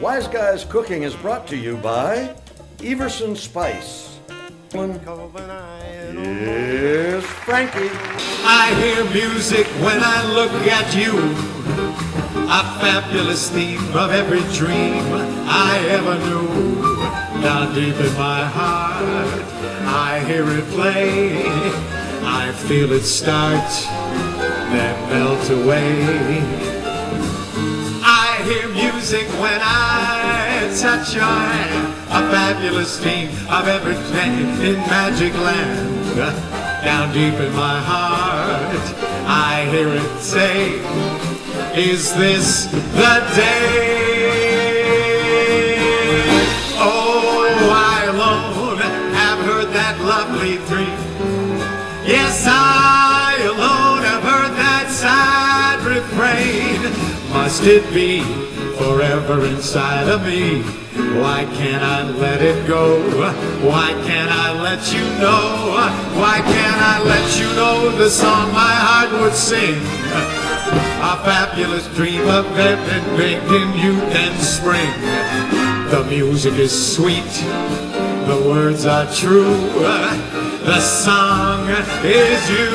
Wise Guys Cooking is brought to you by Everson Spice. Here's Frankie. I hear music when I look at you, a fabulous theme of every dream I ever knew. Down deep in my heart, I hear it play. I feel it start, then melt away. I hear music when I touch your hand, a fabulous theme of every day in magic land. Down deep in my heart, I hear it say, is this the day? Oh, I alone have heard that lovely dream. Yes, I alone have heard that sad refrain. Must it be forever inside of me? Why can't I let it go? Why can't I let you know? Why can't I let you know the song my heart would sing? A fabulous dream of heaven baked in youth and spring. The music is sweet, the words are true, the song is you.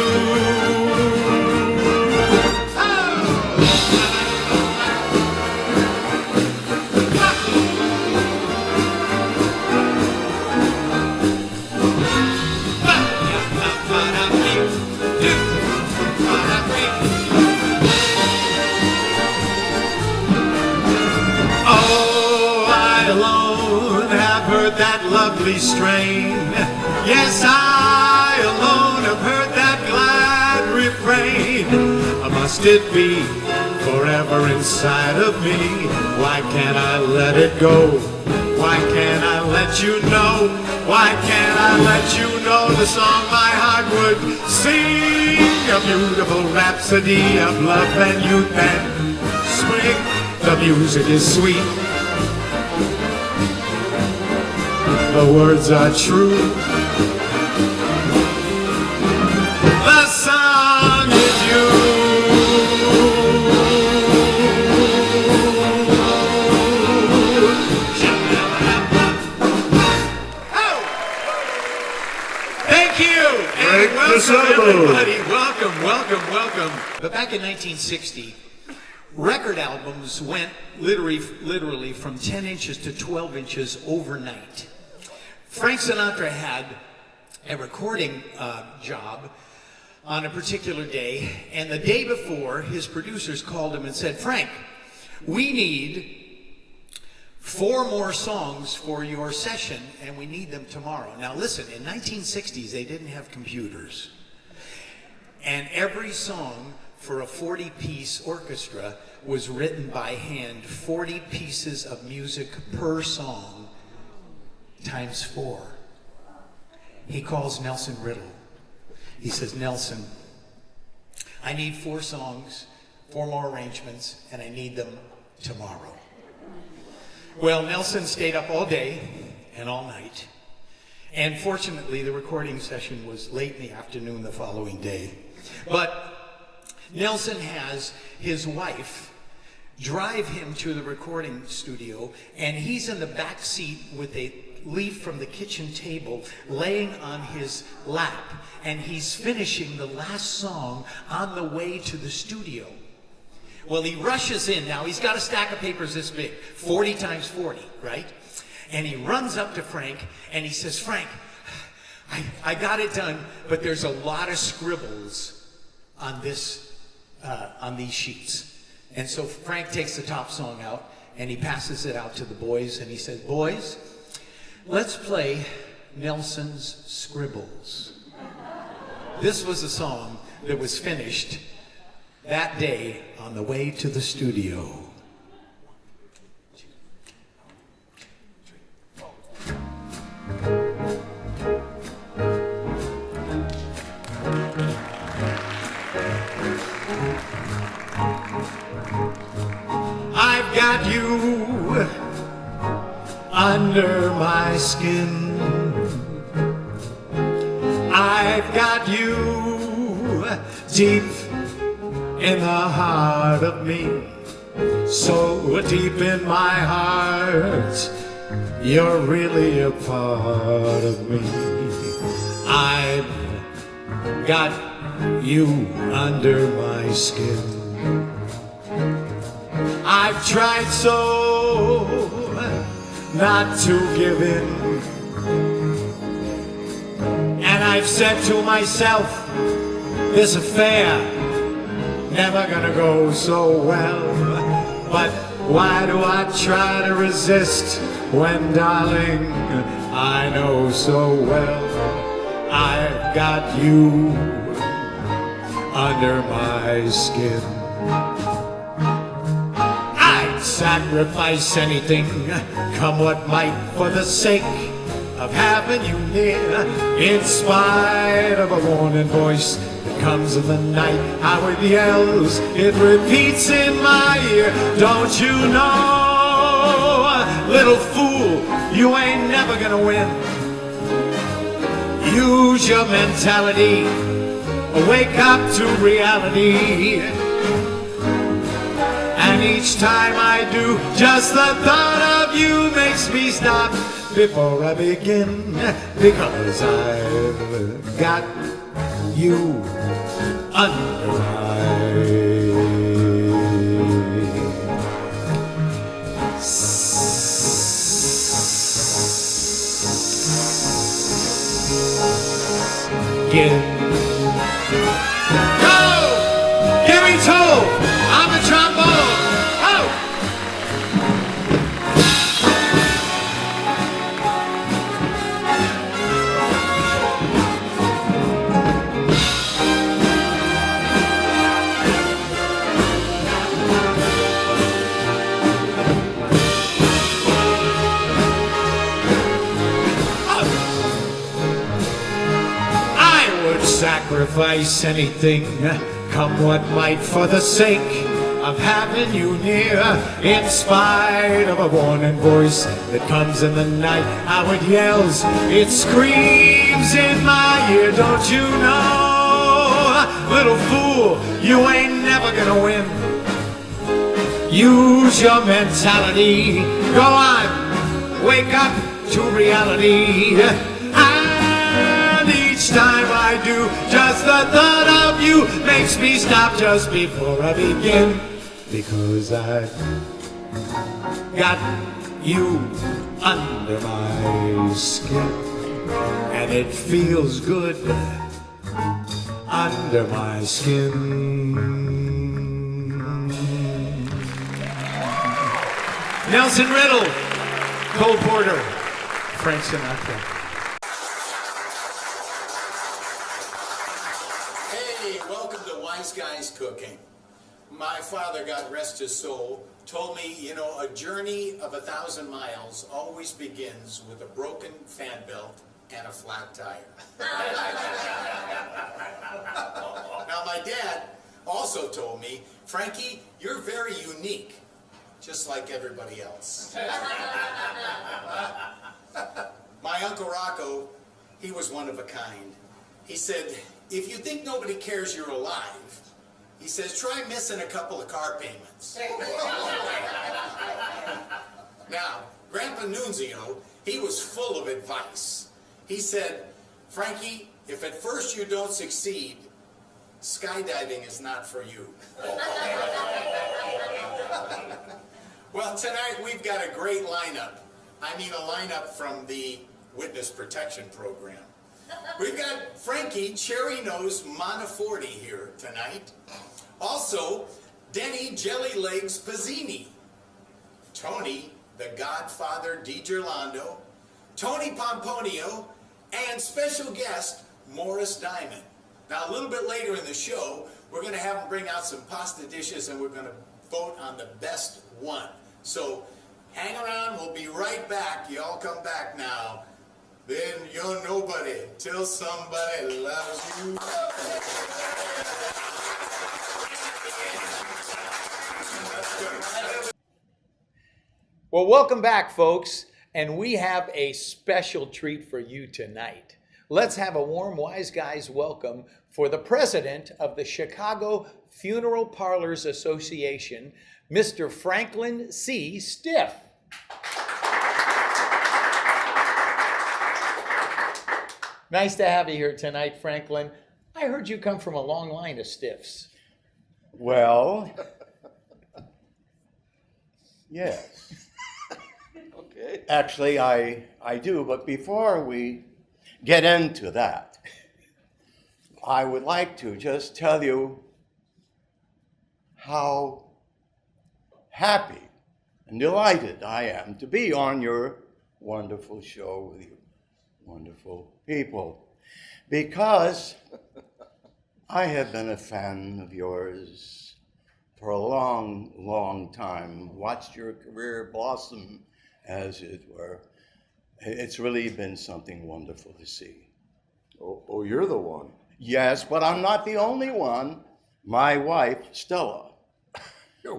That lovely strain. Yes, I alone have heard that glad refrain. Must it be forever inside of me? Why can't I let it go? Why can't I let you know? Why can't I let you know the song my heart would sing? A beautiful rhapsody of love and youth and spring. The music is sweet, the words are true, the song is you. Oh! Thank you! And welcome everybody, welcome. But back in 1960, record albums went literally from 10 inches to 12 inches overnight. Frank Sinatra had a recording job on a particular day, and the day before, his producers called him and said, Frank, we need 4 more songs for your session, and we need them tomorrow. Now listen, in 1960s, they didn't have computers. And every song for a 40-piece orchestra was written by hand, 40 pieces of music per song, times 4. He calls Nelson Riddle. He says, Nelson, I need 4 songs, 4 more arrangements, and I need them tomorrow. Well, Nelson stayed up all day and all night. And fortunately, the recording session was late in the afternoon the following day. But Nelson has his wife drive him to the recording studio, and he's in the back seat with a leaf from the kitchen table laying on his lap, and he's finishing the last song on the way to the studio. Well, he rushes in. Now, he's got a stack of papers this big, 40 times 40, right? And he runs up to Frank, and he says, Frank, I got it done, but there's a lot of scribbles on these sheets. And so Frank takes the top song out, and he passes it out to the boys, and he says, boys, let's play Nelson's Scribbles. This was a song that was finished that day on the way to the studio. I've got you under my skin. I've got you deep in the heart of me. so deep in my heart. You're really a part of me. I've got you under my skin. I've tried so not to give in, and I've said to myself, this affair never gonna go so well. But why do I try to resist when, darling, I know so well I've got you under my skin. I'd sacrifice anything, come what might, for the sake of having you near. In spite of a warning voice that comes in the night, how it yells, it repeats in my ear. Don't you know, little fool, you ain't never gonna win. Use your mentality, wake up to reality. And each time I do, just the thought of you makes me stop before I begin, because I've got you under my skin. Go! Give me two! I'm the trombone! Oh! Sacrifice anything, come what might, for the sake of having you near. In spite of a warning voice that comes in the night, how it yells, it screams in my ear. Don't you know, little fool, you ain't never gonna win. Use your mentality, go on, wake up to reality. Each time I do, just the thought of you makes me stop just before I begin, because I've got you under my skin, and it feels good under my skin. Nelson Riddle, Cole Porter, Frank Sinatra. Guys cooking. My father, God rest his soul, told me, you know, a journey of 1,000 miles always begins with a broken fan belt and a flat tire. Now, my dad also told me, Frankie, you're very unique, just like everybody else. My Uncle Rocco, he was one of a kind. He said, if you think nobody cares you're alive, he says, try missing a couple of car payments. Now, Grandpa Nunzio, he was full of advice. He said, Frankie, if at first you don't succeed, skydiving is not for you. Well, tonight we've got a great lineup. I mean, a lineup from the Witness Protection Program. We've got Frankie Cherry Nose Monteforte here tonight. Also, Denny Jelly Legs Pizzini. Tony, the Godfather DiGirlando. Tony Pomponio. And special guest, Morris Diamond. Now, a little bit later in the show, we're going to have them bring out some pasta dishes and we're going to vote on the best one. So, hang around. We'll be right back. You all come back now. Then you're nobody till somebody loves you. Well, welcome back, folks. And we have a special treat for you tonight. Let's have a warm Wise Guys welcome for the president of the Chicago Funeral Parlors Association, Mr. Franklin C. Stiff. Nice to have you here tonight, Franklin. I heard you come from a long line of Stiffs. Well, yes. Okay. Actually, I do, but before we get into that, I would like to just tell you how happy and delighted I am to be on your wonderful show with you wonderful people, because I have been a fan of yours for a long, long time, watched your career blossom, as it were. It's really been something wonderful to see. Oh, you're the one. Yes, but I'm not the only one. My wife, Stella. Your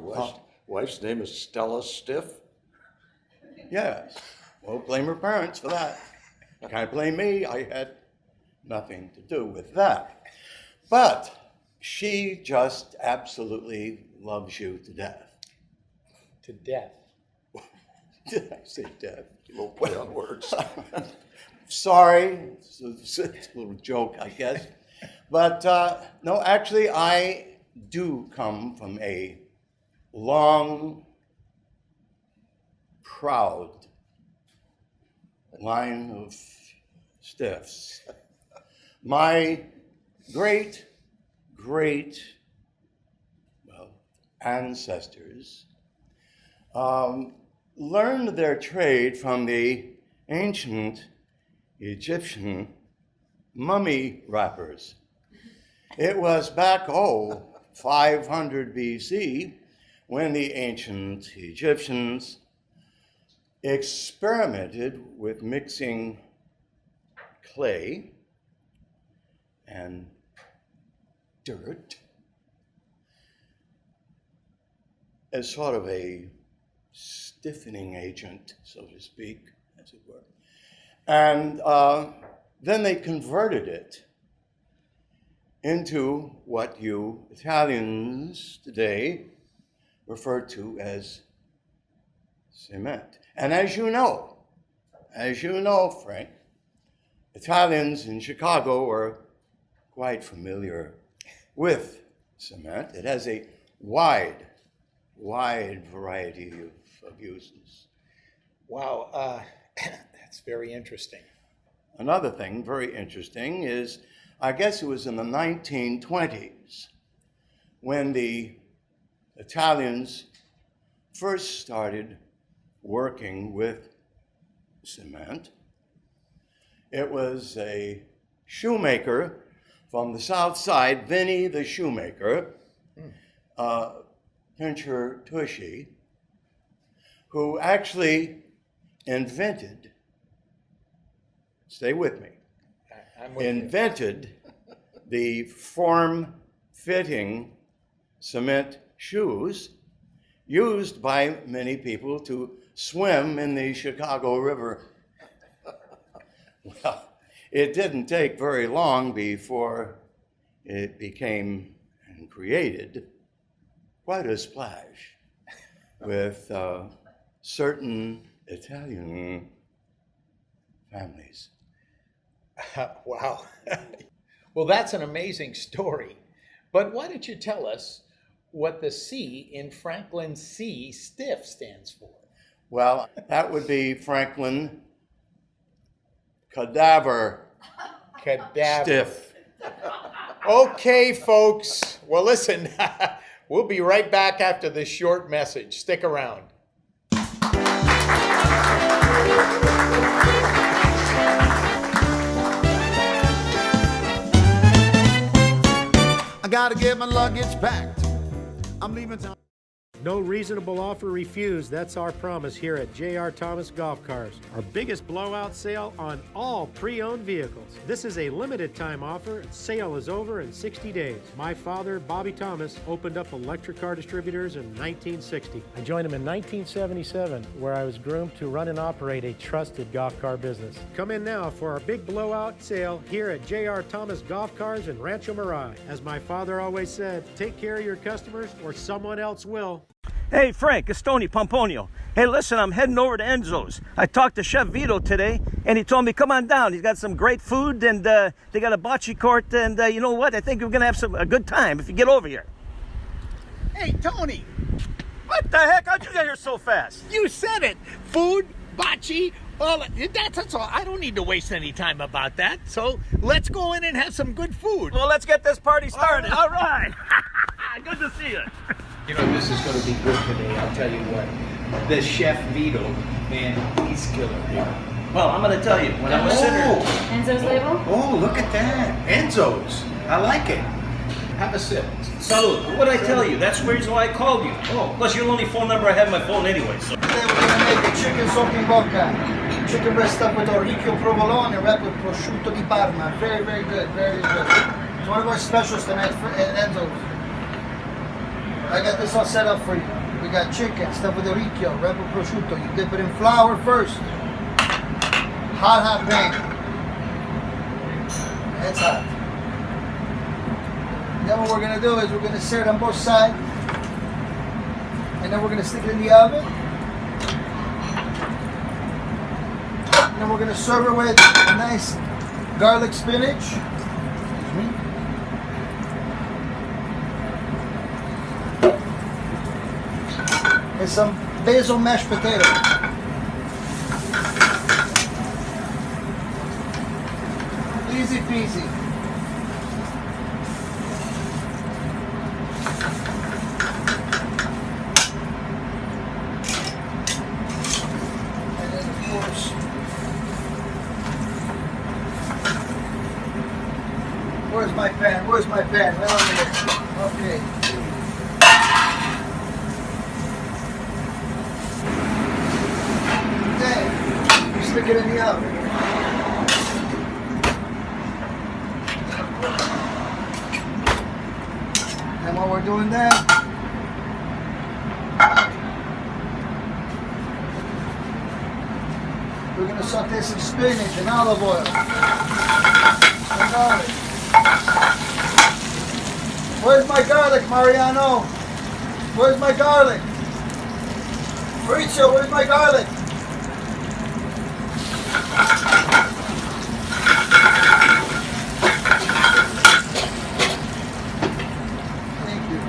wife's name is Stella Stiff? Yes. Well, blame her parents for that. Can't blame me. I had nothing to do with that. But she just absolutely loves you to death. To death. Did I say death? A little play on words. Sorry, it's a little joke, I guess. But no, actually, I do come from a long, proud line of Stiffs. My great ancestors learned their trade from the ancient Egyptian mummy wrappers. It was back, 500 BC, when the ancient Egyptians experimented with mixing clay and dirt as sort of a stiffening agent, so to speak, as it were. And then they converted it into what you Italians today refer to as cement. And as you know, Frank, Italians in Chicago are quite familiar with cement. It has a wide variety of uses. Wow, that's very interesting. Another thing very interesting is, I guess it was in the 1920s when the Italians first started working with cement. It was a shoemaker from the South Side, Vinny the Shoemaker, Pincher Tushy, who actually invented, stay with me, I'm with invented the form-fitting cement shoes used by many people to swim in the Chicago River. Well, it didn't take very long before it became and created quite a splash with certain Italian families. Wow. Well, that's an amazing story. But why don't you tell us what the C in Franklin C. Stiff stands for? Well, that would be Franklin Cadaver Cadaver. Stiff. Okay, folks. Well, listen, we'll be right back after this short message. Stick around. I gotta get my luggage packed. I'm leaving town. No reasonable offer refused. That's our promise here at J.R. Thomas Golf Cars. Our biggest blowout sale on all pre-owned vehicles. This is a limited time offer. Sale is over in 60 days. My father, Bobby Thomas, opened up electric car distributors in 1960. I joined him in 1977, where I was groomed to run and operate a trusted golf car business. Come in now for our big blowout sale here at J.R. Thomas Golf Cars in Rancho Mirage. As my father always said, take care of your customers or someone else will. Hey, Frank, it's Tony Pomponio. Hey, listen, I'm heading over to Enzo's. I talked to Chef Vito today, and he told me, come on down. He's got some great food, and they got a bocce court, and you know what? I think we're going to have a good time if you get over here. Hey, Tony, What the heck? How'd you get here so fast? you said it. Food, bocce, that's all. I don't need to waste any time about that. So let's go in and have some good food. Well, let's get this party started. All right. Good to see you. You know, this is going to be good today, I'll tell you what. The Chef Vito, man, he's killer here. Well, I'm going to tell you, when I was sitting here... Enzo's label? Oh, look at that. Enzo's. I like it. Have a sip. Salud. What did I tell you? That's the reason why I called you. Oh, plus you're the only phone number I have on my phone anyway, so... Today we're gonna make a chicken sotto in bocca. Chicken breast stuffed with orecchio provolone and wrapped with prosciutto di Parma. Very, very good, very good. It's one of our specials tonight at Enzo's. I got this all set up for you. We got chicken stuffed with orecchio, wrapped with prosciutto. You dip it in flour first. Hot pan. It's hot. Then what we're gonna do is we're gonna sear it on both sides. And then we're gonna stick it in the oven. And then we're gonna serve it with a nice garlic spinach. And some basil mashed potato. Easy peasy. And then of course, where's my pan? Where's my pan? Right over there. Okay. Stick it in the oven. And while we're doing that, we're going to saute some spinach and olive oil. And garlic. Where's my garlic, Mariano? Where's my garlic? Maurizio, where's my garlic? Thank you.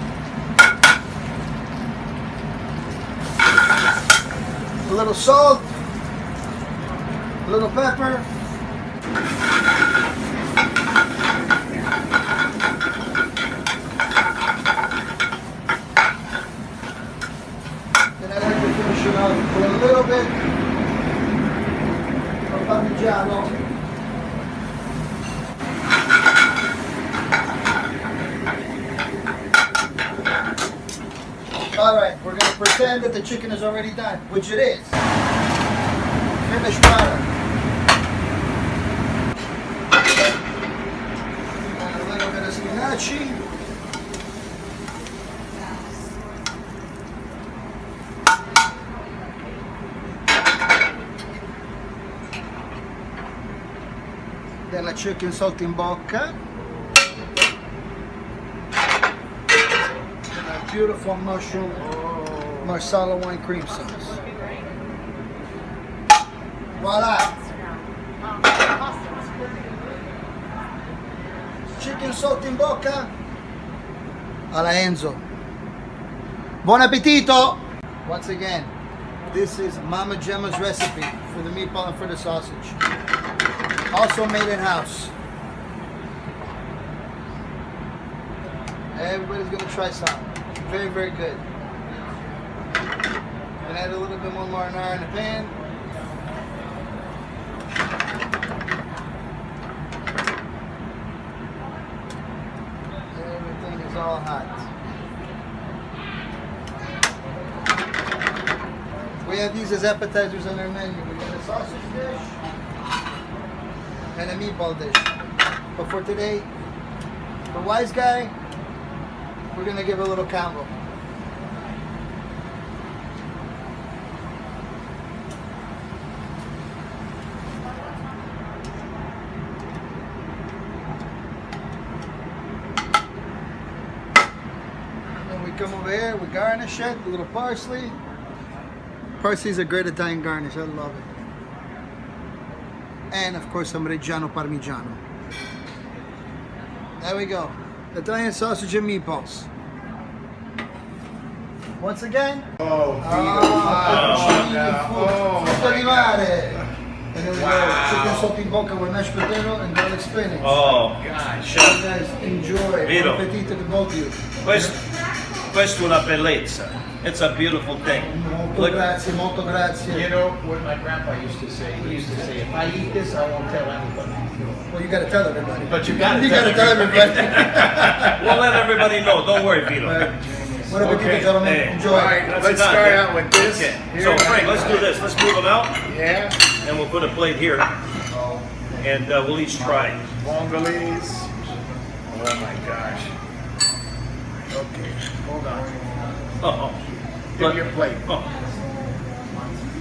A little salt, a little pepper. Then I like to finish it off with a little bit of Parmigiano. Alright, we're going to pretend that the chicken is already done, which it is. Finished product. And a little bit of spinaci. Then la chicken sotto in bocca. Beautiful mushroom marsala wine cream sauce. Voila! Chicken sotto in bocca alla Enzo. Buon appetito! Once again, this is Mama Gemma's recipe for the meatball and for the sausage. Also made in house. Everybody's gonna try some. Very, very good. And add a little bit more marinara in the pan. Everything is all hot. We have these as appetizers on our menu. We got a sausage dish and a meatball dish. But for today, for Wise Guy, we're gonna give a little combo. Then we come over here, we garnish it, a little parsley. Parsley is a great Italian garnish, I love it. And of course some Reggiano Parmigiano. There we go. Italian sausage and meatballs. Once again. Frutta di mare. And then we go chicken sotto in bocca with mashed potato and garlic spinach. Oh, So you guys enjoy. Vito. Buon appetito to both of you. Questo è una bellezza. It's a beautiful thing. Molto Look, grazie, molto grazie. You know what my grandpa used to say? He used to say, if I eat this, I won't tell anybody. Well, you gotta tell everybody. But you gotta tell everybody. we'll let everybody know. Don't worry, Vito. Buon appetito, gentlemen. Hey. Enjoy. All right, let's Sit down, start man. out with this. Okay. Here. So Frank, let's do this. Let's move them out, Yeah. and we'll put a plate here, and we'll each try. Mongolese. Oh my gosh. Okay, hold on. Oh, Give your plate. oh.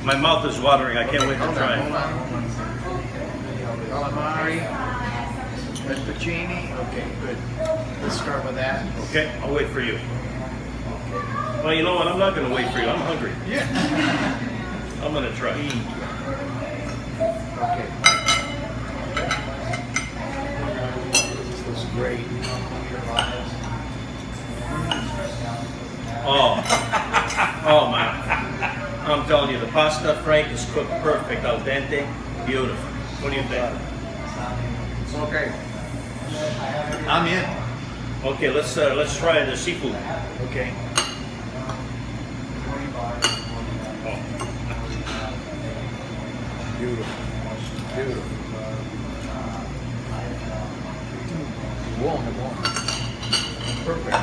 My mouth is watering. I can't wait to Hold try. on, hold on. Calamari. Fettuccine. Okay, good. Let's start with that. Okay, I'll wait for you. Well, you know what? I'm not going to wait for you. I'm hungry. Yeah. I'm going to try. Okay. This looks great. Oh man. I'm telling you, the pasta, Frank, is cooked perfect, al dente, beautiful. What do you think? Okay. I'm in. Okay, let's try the seafood. Okay. Beautiful. Beautiful. Warm. Perfect.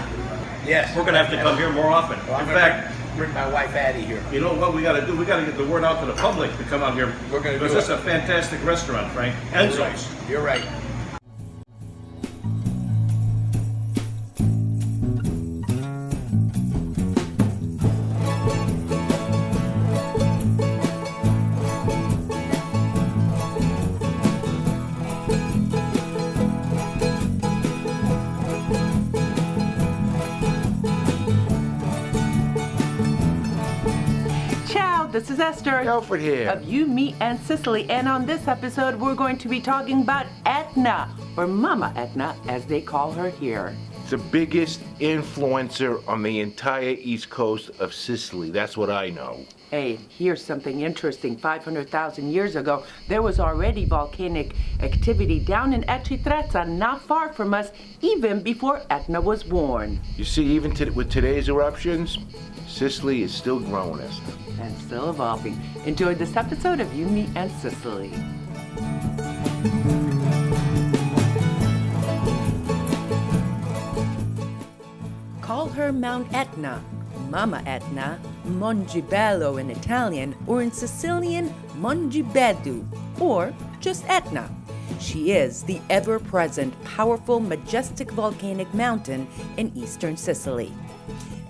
Yes. We're gonna have to come here more often. Well, I'm In gonna fact, bring my wife Addie here. you know what we got to do? We got to get the word out to the public to come out here. We're gonna because do this is it. a fantastic restaurant, Frank. Enzo's. You're right. Ciao, this is Esther Alfred here. of You, Me, and Sicily. And on this episode, we're going to be talking about Etna, or Mama Etna, as they call her here. The biggest influencer on the entire east coast of Sicily. That's what I know. Hey, here's something interesting. 500,000 years ago, there was already volcanic activity down in Etna, not far from us, even before Etna was born. You see, even with today's eruptions, Sicily is still growing, Esther. And still evolving. Enjoy this episode of You, Me, and Sicily. Call her Mount Etna, Mama Etna, Mongibello in Italian, or in Sicilian, Mongibedu, or just Etna. She is the ever-present, powerful, majestic volcanic mountain in eastern Sicily.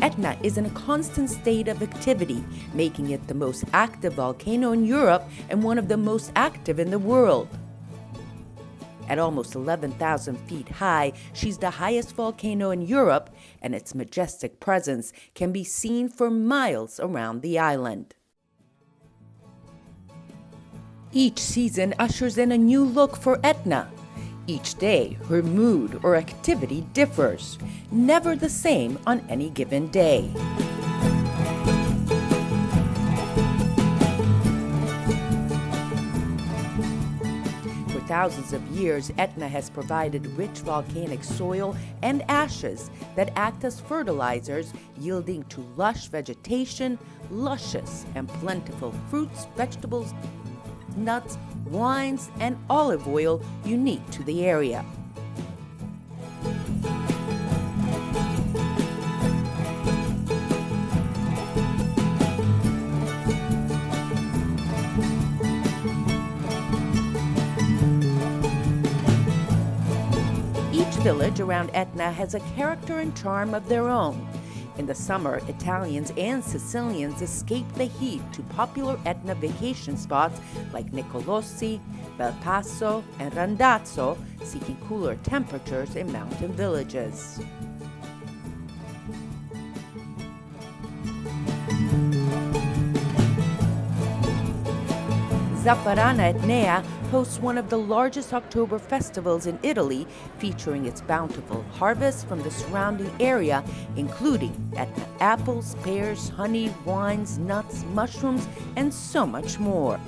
Etna is in a constant state of activity, making it the most active volcano in Europe and one of the most active in the world. At almost 11,000 feet high, she's the highest volcano in Europe, and its majestic presence can be seen for miles around the island. Each season ushers in a new look for Etna. Each day, her mood or activity differs, never the same on any given day. For thousands of years, Etna has provided rich volcanic soil and ashes that act as fertilizers, yielding to lush vegetation, luscious and plentiful fruits, vegetables, nuts, wines, and olive oil unique to the area. village around Etna has a character and charm of their own. In the summer, Italians and Sicilians escape the heat to popular Etna vacation spots like Nicolosi, Bel Passo, and Randazzo, seeking cooler temperatures in mountain villages. Zaffarana Etnea hosts one of the largest October festivals in Italy, featuring its bountiful harvest from the surrounding area, including Etna apples, pears, honey, wines, nuts, mushrooms, and so much more.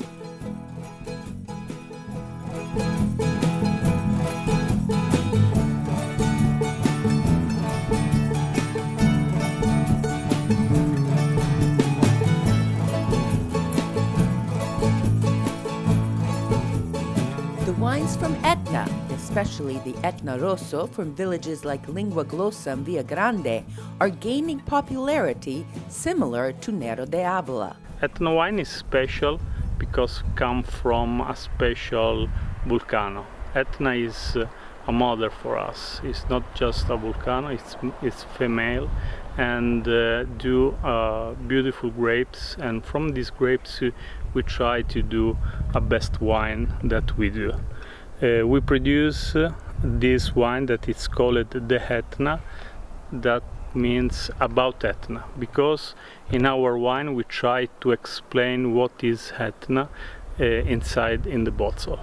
Wines from Etna, especially the Etna Rosso from villages like Lingua Glossa and Via Grande, are gaining popularity similar to Nero de Avola. Etna wine is special because come from a special volcano. Etna is a mother for us. It's not just a volcano, it's female, and do beautiful grapes, and from these grapes we try to do a best wine that we do. We produce this wine that is called the Etna, that means about Etna, because in our wine we try to explain what is Etna inside in the bottle.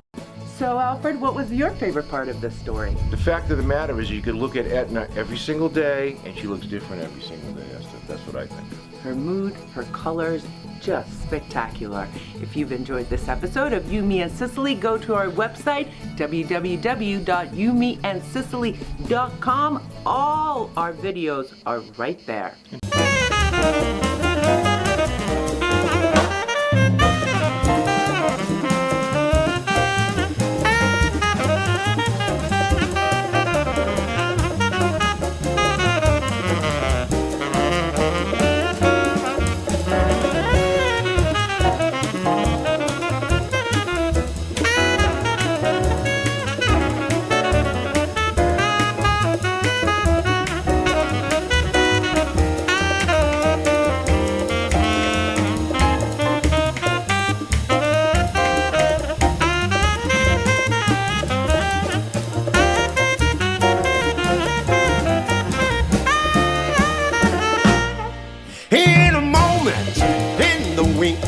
So, Alfred, what was your favorite part of the story? The fact of the matter is you could look at Etna every single day and she looks different every single day. That's what I think. Her mood, her colors, just spectacular. If you've enjoyed this episode of You, Me, and Sicily, go to our website, www.youmeandsicily.com. All our videos are right there.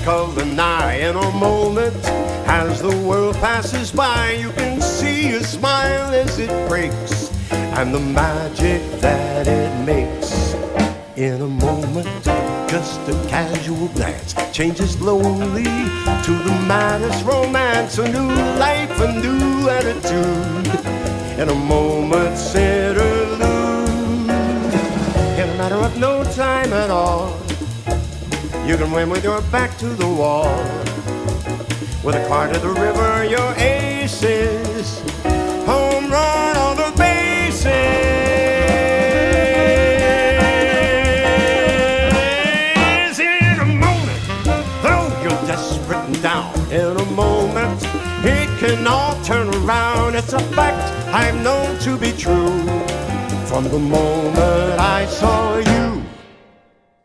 Of an eye, in a moment, as the world passes by, you can see a smile as it breaks, and the magic that it makes. In a moment, just a casual glance changes slowly to the maddest romance, a new life, a new attitude, in a moment's interlude. In a matter of no time at all, you can win with your back to the wall. With a car to the river, your aces. Home run on the bases. In a moment, though you're desperate and down, in a moment, it can all turn around. It's a fact I've known to be true from the moment I saw you.